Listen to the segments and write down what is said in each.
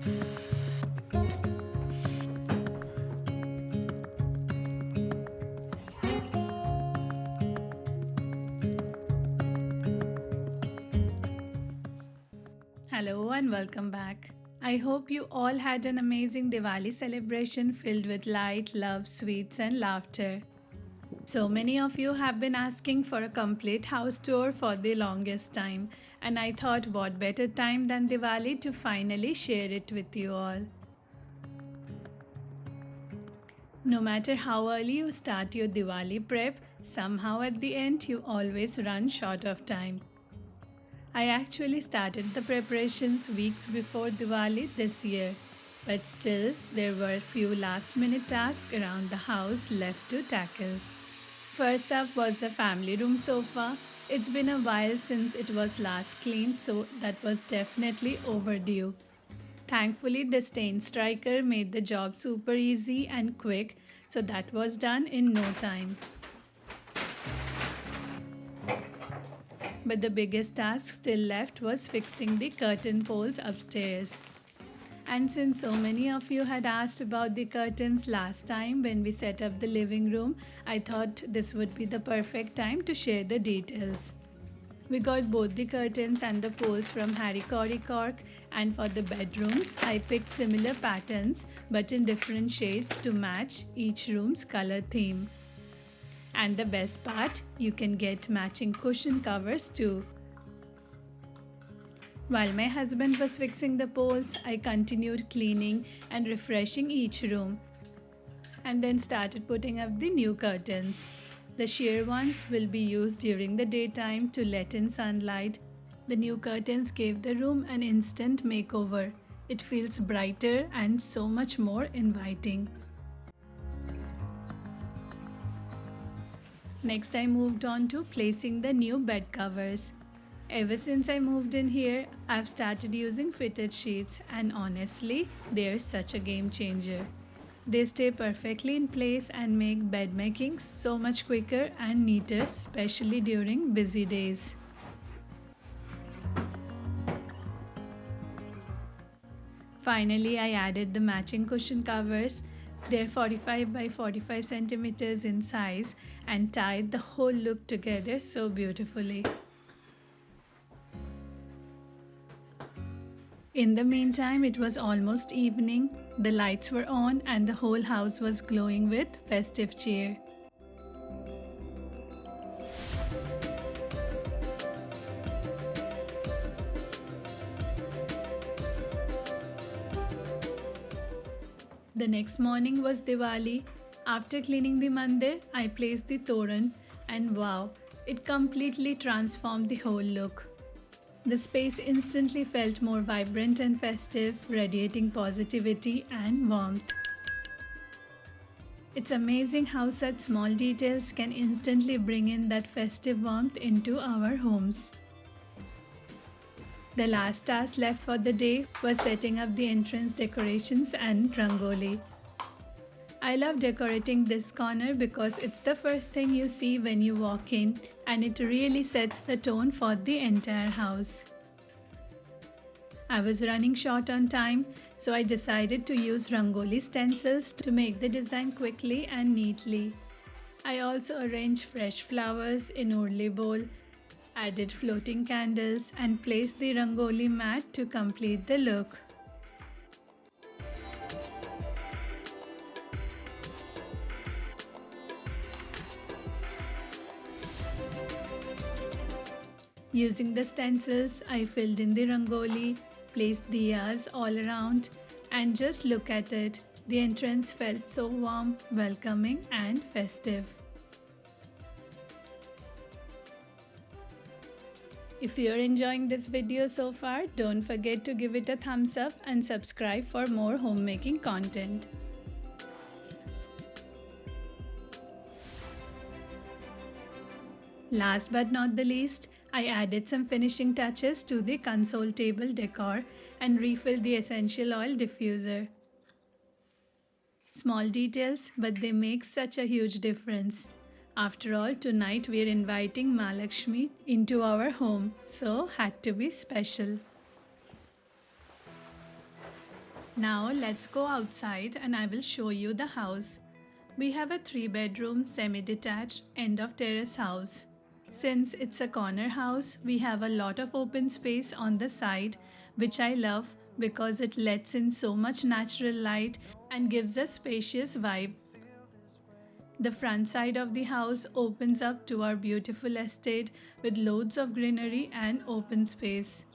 Hello and welcome back. I hope you all had an amazing Diwali celebration filled with light, love, sweets, and laughter. So many of you have been asking for a complete house tour for the longest time, and I thought what better time than Diwali to finally share it with you all. No matter how early you start your Diwali prep, somehow at the end you always run short of time. I actually started the preparations weeks before Diwali this year, but still there were a few last minute tasks around the house left to tackle. First up was the family room sofa. It's been a while since it was last cleaned, so that was definitely overdue. Thankfully, the stain striker made the job super easy and quick, so that was done in no time. But the biggest task still left was fixing the curtain poles upstairs. And since so many of you had asked about the curtains last time when we set up the living room, I thought this would be the perfect time to share the details. We got both the curtains and the poles from Harry Cory Cork, and for the bedrooms, I picked similar patterns but in different shades to match each room's color theme. And the best part, you can get matching cushion covers too. While my husband was fixing the poles, I continued cleaning and refreshing each room and then started putting up the new curtains. The sheer ones will be used during the daytime to let in sunlight. The new curtains gave the room an instant makeover. It feels brighter and so much more inviting. Next, I moved on to placing the new bed covers. Ever since I moved in here, I've started using fitted sheets, and honestly, they're such a game changer. They stay perfectly in place and make bed making so much quicker and neater, especially during busy days. Finally, I added the matching cushion covers. They're 45 by 45 centimeters in size and tied the whole look together so beautifully. In the meantime, it was almost evening, the lights were on, and the whole house was glowing with festive cheer. The next morning was Diwali. After cleaning the mandir, I placed the toran, and wow, it completely transformed the whole look. The space instantly felt more vibrant and festive, radiating positivity and warmth. It's amazing how such small details can instantly bring in that festive warmth into our homes. The last task left for the day was setting up the entrance decorations and rangoli. I love decorating this corner because it's the first thing you see when you walk in, and it really sets the tone for the entire house. I was running short on time, so I decided to use rangoli stencils to make the design quickly and neatly. I also arranged fresh flowers in urli bowl, added floating candles, and placed the rangoli mat to complete the look. Using the stencils, I filled in the rangoli, placed diyas all around, and just look at it. The entrance felt so warm, welcoming, and festive. If you're enjoying this video so far, don't forget to give it a thumbs up and subscribe for more homemaking content. Last but not the least, I added some finishing touches to the console table decor and refilled the essential oil diffuser. Small details, but they make such a huge difference. After all, tonight we're inviting Mahalakshmi into our home, so had to be special. Now let's go outside and I will show you the house. We have a 3-bedroom semi-detached end of terrace house. Since it's a corner house, we have a lot of open space on the side, which I love because it lets in so much natural light and gives a spacious vibe. The front side of the house opens up to our beautiful estate with loads of greenery and open space.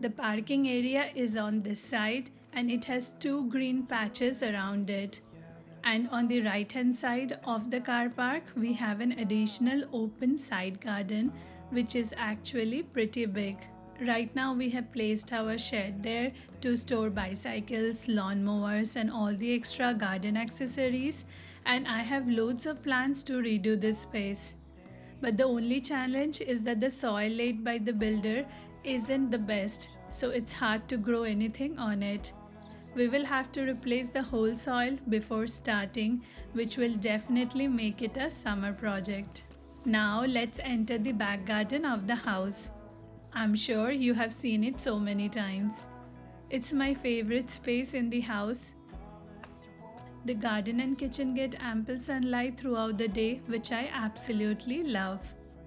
The parking area is on this side and it has 2 green patches around it. And on the right hand side of the car park, we have an additional open side garden which is actually pretty big. Right now, we have placed our shed there to store bicycles, lawnmowers, and all the extra garden accessories. And I have loads of plans to redo this space. But the only challenge is that the soil laid by the builder isn't the best, so it's hard to grow anything on it. We will have to replace the whole soil before starting, which will definitely make it a summer project. Now let's enter the back garden of the house. I'm sure you have seen it so many times. It's my favorite space in the house. The garden and kitchen get ample sunlight throughout the day, which I absolutely love.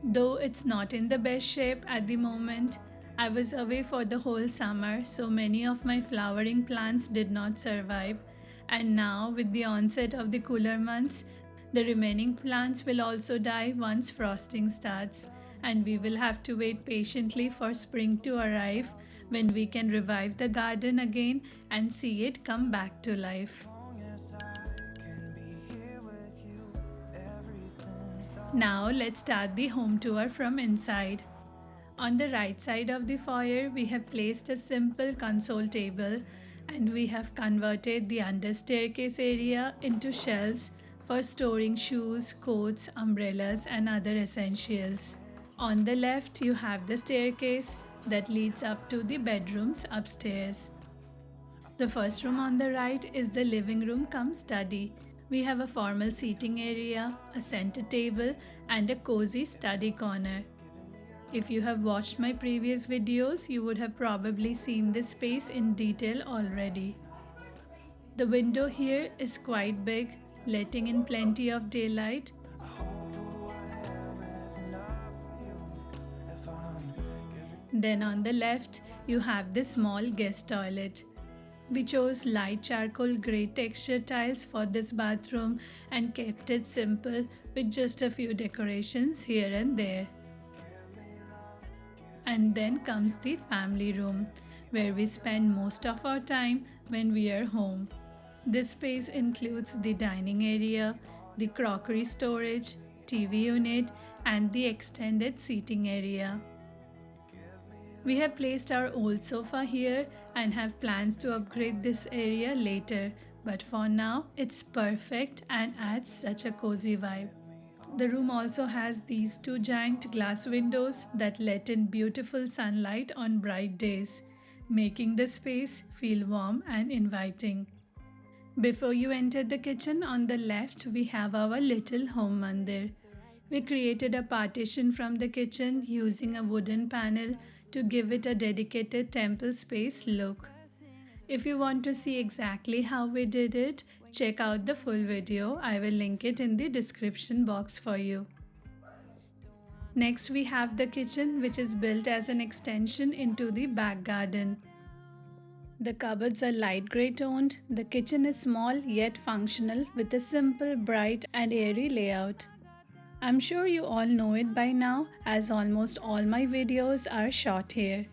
Though it's not in the best shape at the moment, I was away for the whole summer, so many of my flowering plants did not survive. And now, with the onset of the cooler months, the remaining plants will also die once frosting starts, and we will have to wait patiently for spring to arrive when we can revive the garden again and see it come back to life. Now let's start the home tour from inside. On the right side of the foyer, we have placed a simple console table and we have converted the under staircase area into shelves for storing shoes, coats, umbrellas, and other essentials. On the left, you have the staircase that leads up to the bedrooms upstairs. The first room on the right is the living room cum study. We have a formal seating area, a center table, and a cozy study corner. If you have watched my previous videos, you would have probably seen this space in detail already. The window here is quite big, letting in plenty of daylight. Then on the left, you have the small guest toilet. We chose light charcoal grey texture tiles for this bathroom and kept it simple with just a few decorations here and there. And then comes the family room, where we spend most of our time when we are home. This space includes the dining area, the crockery storage, TV unit, and the extended seating area. We have placed our old sofa here and have plans to upgrade this area later, but for now it's perfect and adds such a cozy vibe. The room also has these 2 giant glass windows that let in beautiful sunlight on bright days, making the space feel warm and inviting. Before you enter the kitchen, on the left we have our little home mandir. We created a partition from the kitchen using a wooden panel to give it a dedicated temple space look. If you want to see exactly how we did it, check out the full video. I will link it in the description box for you. Next, we have the kitchen, which is built as an extension into the back garden. The cupboards are light grey toned. The kitchen is small yet functional with a simple, bright, and airy layout. I'm sure you all know it by now, as almost all my videos are shot here.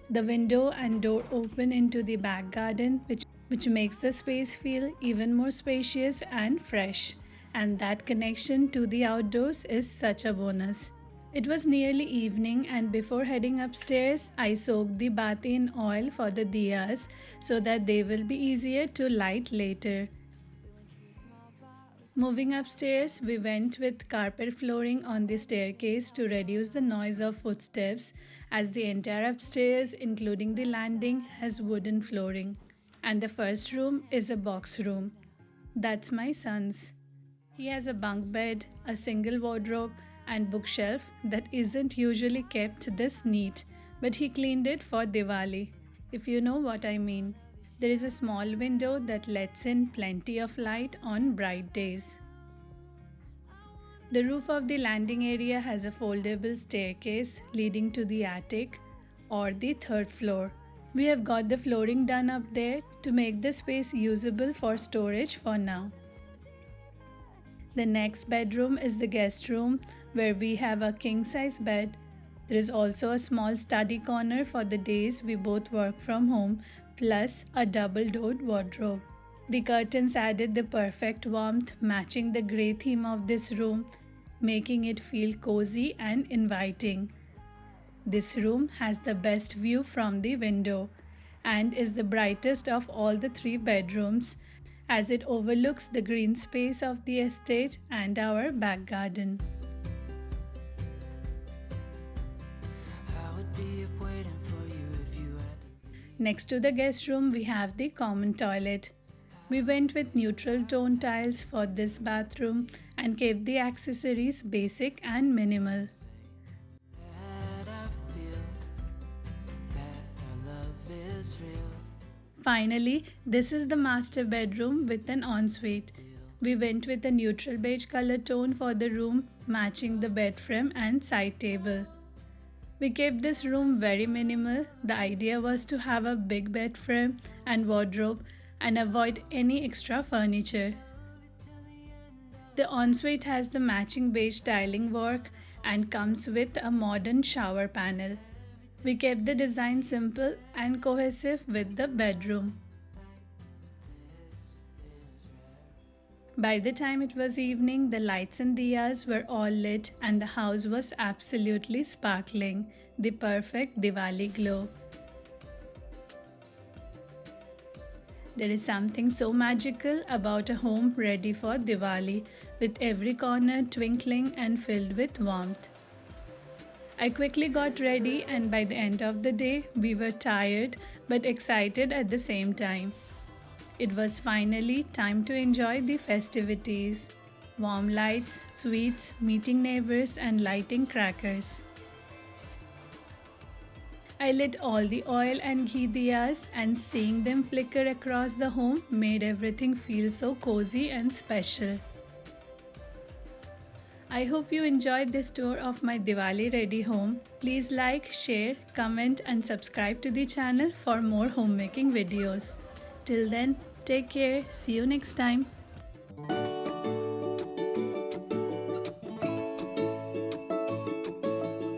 The window and door open into the back garden, which makes the space feel even more spacious and fresh. And that connection to the outdoors is such a bonus. It was nearly evening, and before heading upstairs, I soaked the bath in oil for the diyas so that they will be easier to light later. Moving upstairs, we went with carpet flooring on the staircase to reduce the noise of footsteps, as the entire upstairs, including the landing, has wooden flooring. And the first room is a box room. That's my son's. He has a bunk bed, a single wardrobe, and bookshelf that isn't usually kept this neat, but he cleaned it for Diwali. if you know what I mean. There is a small window that lets in plenty of light on bright days. The roof of the landing area has a foldable staircase leading to the attic or the third floor. We have got the flooring done up there to make the space usable for storage for now. The next bedroom is the guest room where we have a king size bed. There is also a small study corner for the days we both work from home, plus a double doored wardrobe. The curtains added the perfect warmth, matching the grey theme of this room, making it feel cozy and inviting. This room has the best view from the window and is the brightest of all the three bedrooms as it overlooks the green space of the estate and our back garden. Next to the guest room, we have the common toilet. We went with neutral tone tiles for this bathroom and kept the accessories basic and minimal. Finally, this is the master bedroom with an ensuite. We went with a neutral beige color tone for the room, matching the bed frame and side table. We kept this room very minimal. The idea was to have a big bed frame and wardrobe and avoid any extra furniture. The ensuite has the matching beige tiling work and comes with a modern shower panel. We kept the design simple and cohesive with the bedroom. By the time it was evening, the lights and diyas were all lit and the house was absolutely sparkling, the perfect Diwali glow. There is something so magical about a home ready for Diwali, with every corner twinkling and filled with warmth. I quickly got ready, and by the end of the day, we were tired but excited at the same time. It was finally time to enjoy the festivities. Warm lights, sweets, meeting neighbors, and lighting crackers. I lit all the oil and ghee diyas, and seeing them flicker across the home made everything feel so cozy and special. I hope you enjoyed this tour of my Diwali ready home. Please like, share, comment and subscribe to the channel for more homemaking videos. Till then, take care. See you next time.